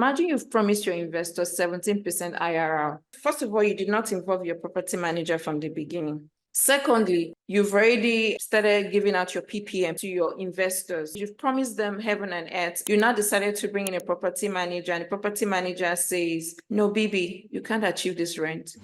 imagine you've promised your investors 17% IRR. First of all, you did not involve your property manager from the beginning. Secondly, you've already started giving out your PPM to your investors. You've promised them heaven and earth. You now decided to bring in a property manager, and the property manager says, no, baby, you can't achieve this rent.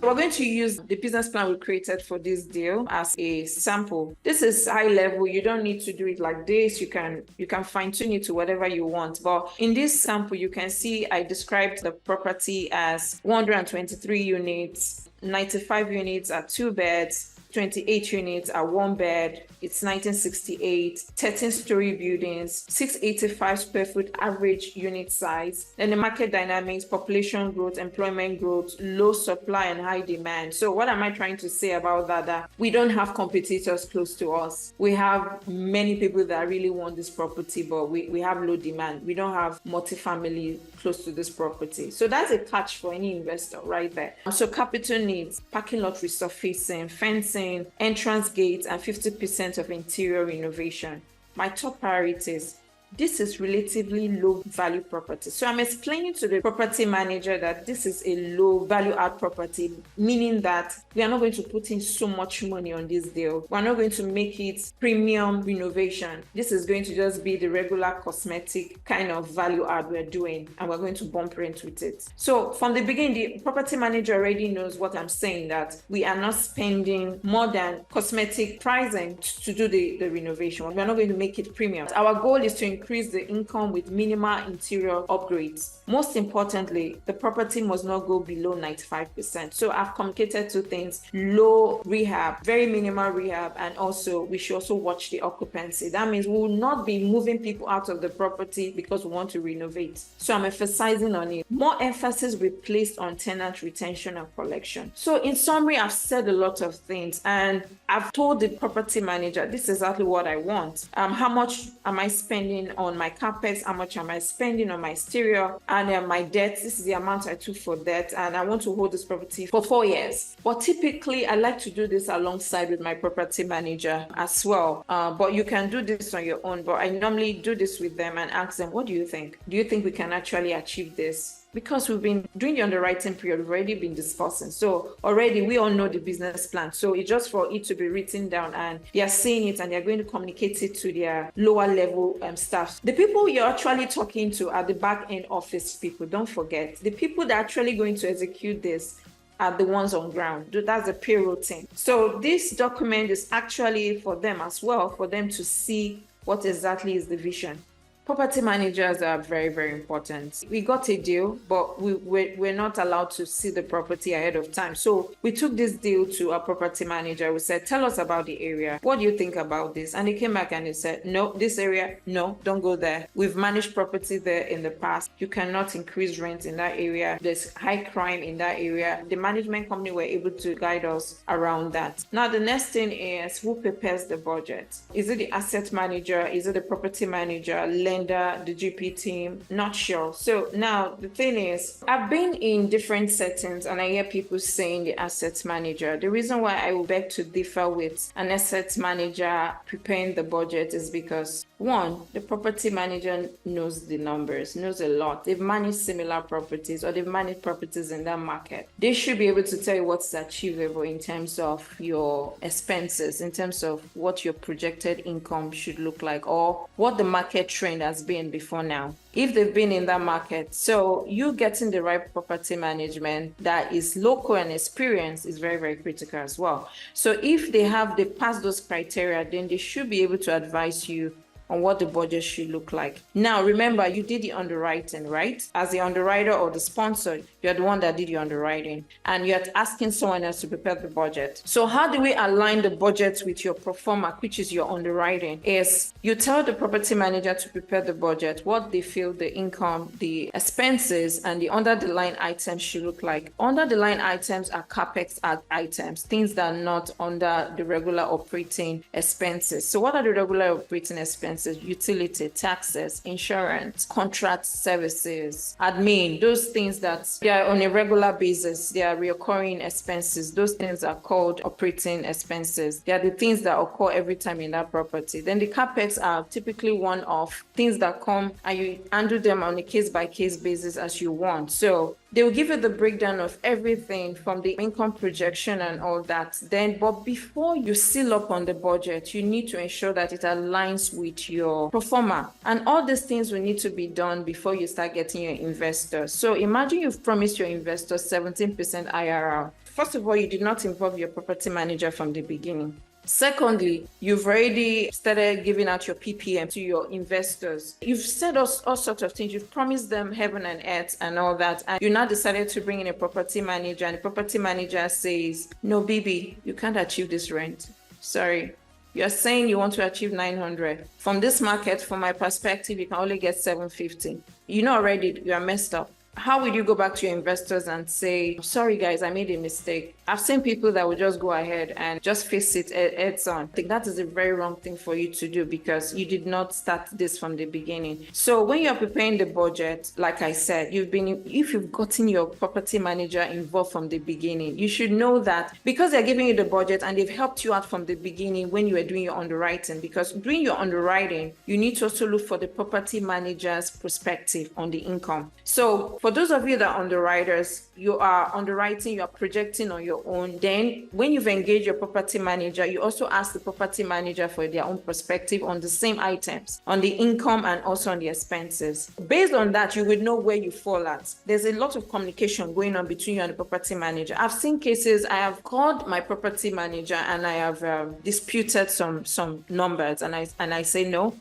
We're going to use the business plan we created for this deal as a sample. This is high level. You don't need to do it like this. You can fine tune it to whatever you want. But in this sample, you can see I described the property as 123 units, 95 units are 2 beds, 28 units are 1 bed. It's 1968, 13-story buildings, 685 square foot average unit size. Then the market dynamics, population growth, employment growth, low supply and high demand. So what am I trying to say about that? That we don't have competitors close to us. We have many people that really want this property, but we have low demand. We don't have multifamily close to this property. So that's a catch for any investor right there. So capital needs, parking lot resurfacing, fencing, entrance gates, and 50% of interior renovation. My top priorities. This is relatively low value property. So I'm explaining to the property manager that this is a low value add property, meaning that we are not going to put in so much money on this deal. We're not going to make it premium renovation. This is going to just be the regular cosmetic kind of value add we're doing, and we're going to bump rent with it. So from the beginning, the property manager already knows what I'm saying, that we are not spending more than cosmetic pricing to do the renovation. We're not going to make it premium. Our goal is to increase the income with minimal interior upgrades. Most importantly, the property must not go below 95%. So I've communicated two things: low rehab, very minimal rehab, and also we should also watch the occupancy. That means we will not be moving people out of the property because we want to renovate. So I'm emphasizing on it. More emphasis will be placed on tenant retention and collection. So in summary, I've said a lot of things, and I've told the property manager this is exactly what I want. How much am I spending on my capex? How much am I spending on my exterior? And my debt, this is the amount I took for debt, and I want to hold this property for 4 years. But typically, I like to do this alongside with my property manager as well. But you can do this on your own. But I normally do this with them and ask them, what do you think? Do you think we can actually achieve this? Because we've been doing the underwriting period, we've already been discussing. So already we all know the business plan. So it's just for it to be written down, and they are seeing it and they're going to communicate it to their lower level staff. The people you're actually talking to are the back end office people. Don't forget, the people that are actually going to execute this are the ones on ground. That's the payroll team. So this document is actually for them as well, for them to see what exactly is the vision. Property managers are very, very important. We got a deal, but we're not allowed to see the property ahead of time. So we took this deal to our property manager. We said, tell us about the area. What do you think about this? And they came back and they said, no, this area, no, don't go there. We've managed property there in the past. You cannot increase rent in that area. There's high crime in that area. The management company were able to guide us around that. Now, the next thing is, who prepares the budget? Is it the asset manager? Is it the property manager, the GP team? Not sure. So now the thing is, I've been in different settings and I hear people saying the asset manager. The reason why I would beg to differ with an asset manager preparing the budget is because, one, the property manager knows the numbers, knows a lot. They've managed similar properties, or they've managed properties in that market. They should be able to tell you what's achievable in terms of your expenses, in terms of what your projected income should look like, or what the market trend has been before now, if they've been in that market. So you getting the right property management that is local and experienced is very, very critical as well. So if they passed those criteria, then they should be able to advise you on what the budget should look like. Now, remember, you did the underwriting, right? As the underwriter or the sponsor, you're the one that did your underwriting, and you're asking someone else to prepare the budget. So how do we align the budget with your pro forma, which is your underwriting? Is you tell the property manager to prepare the budget, what they feel the income, the expenses, and the under the line items should look like. Under the line items are capex items, things that are not under the regular operating expenses. So what are the regular operating expenses? expenses, utility, taxes, insurance, contract services, admin, those things that they are on a regular basis, they are recurring expenses. Those things are called operating expenses. They are the things that occur every time in that property. Then the capex are typically one-off things that come and you handle them on a case-by-case basis as you want. So they will give you the breakdown of everything from the income projection and all that. But before you seal up on the budget, you need to ensure that it aligns with your pro forma. And all these things will need to be done before you start getting your investors. So imagine you've promised your investors 17% IRR. First of all, you did not involve your property manager from the beginning. Secondly, you've already started giving out your PPM to your investors. You've said all sorts of things. You've promised them heaven and earth and all that. And you now decided to bring in a property manager, and the property manager says, no, baby, you can't achieve this rent. Sorry. You're saying you want to achieve 900. From this market, from my perspective, you can only get 750. You know already you are messed up. How will you go back to your investors and say, sorry guys, I made a mistake? I've seen people that will just go ahead and just face it heads on. I think that is a very wrong thing for you to do because you did not start this from the beginning. So when you're preparing the budget, like I said, if you've gotten your property manager involved from the beginning, you should know that because they're giving you the budget and they've helped you out from the beginning when you were doing your underwriting, because doing your underwriting, you need to also look for the property manager's perspective on the income. So for those of you that are underwriters, you are underwriting, you are projecting on your own. Then when you've engaged your property manager, you also ask the property manager for their own perspective on the same items, on the income and also on the expenses. Based on that, you will know where you fall at. There's a lot of communication going on between you and the property manager. I've seen cases, I have called my property manager and I have disputed some numbers and I say, no,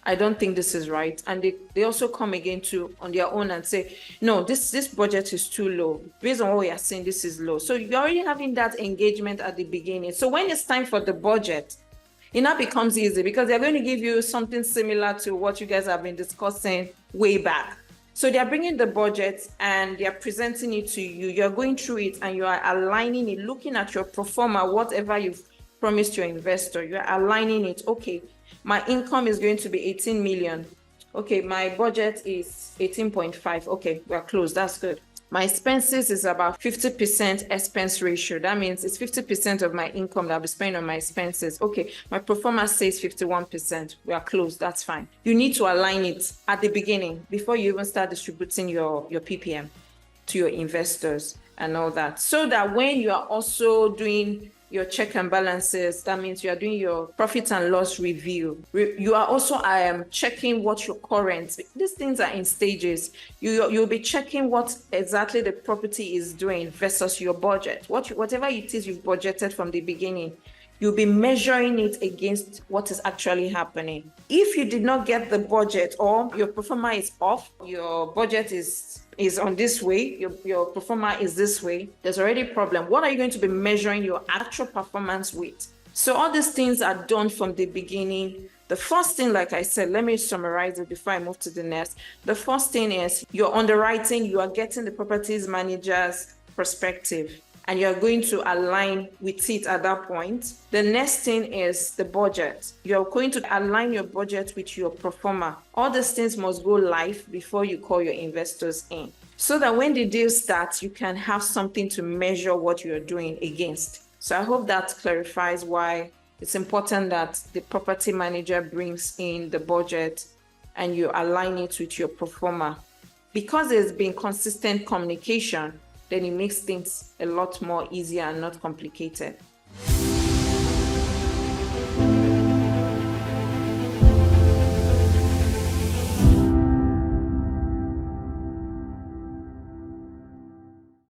I don't think this is right. And they also come again on their own and say, no, this budget is too low. Based on what we are saying, this is low. So you're already having that engagement at the beginning. So when it's time for the budget, it now becomes easy because they're going to give you something similar to what you guys have been discussing way back. So they're bringing the budget and they're presenting it to you. You're going through it and you are aligning it, looking at your pro forma, whatever you've promised your investor. You're aligning it. Okay, my income is going to be 18 million. Okay, my budget is 18.5. Okay, we're close. That's good. My expenses is about 50% expense ratio. That means it's 50% of my income that I'll be spending on my expenses. Okay, my pro forma says 51%. We are close. That's fine. You need to align it at the beginning before you even start distributing your PPM to your investors and all that. So that when you are also doing your check and balances, that means you are doing your profit and loss review. You are also checking what your current, these things are in stages. You'll be checking what exactly the property is doing versus your budget. Whatever it is you've budgeted from the beginning, you'll be measuring it against what is actually happening. If you did not get the budget or your pro forma is off, your budget is on this way, your pro forma is this way, there's already a problem. What are you going to be measuring your actual performance with? So all these things are done from the beginning. The first thing, like I said, let me summarize it before I move to the next. The first thing is your underwriting, you are getting the properties manager's perspective and you're going to align with it at that point. The next thing is the budget. You're going to align your budget with your pro forma. All these things must go live before you call your investors in, so that when the deal starts, you can have something to measure what you're doing against. So I hope that clarifies why it's important that the property manager brings in the budget and you align it with your pro forma. Because there's been consistent communication, then it makes things a lot more easier and not complicated.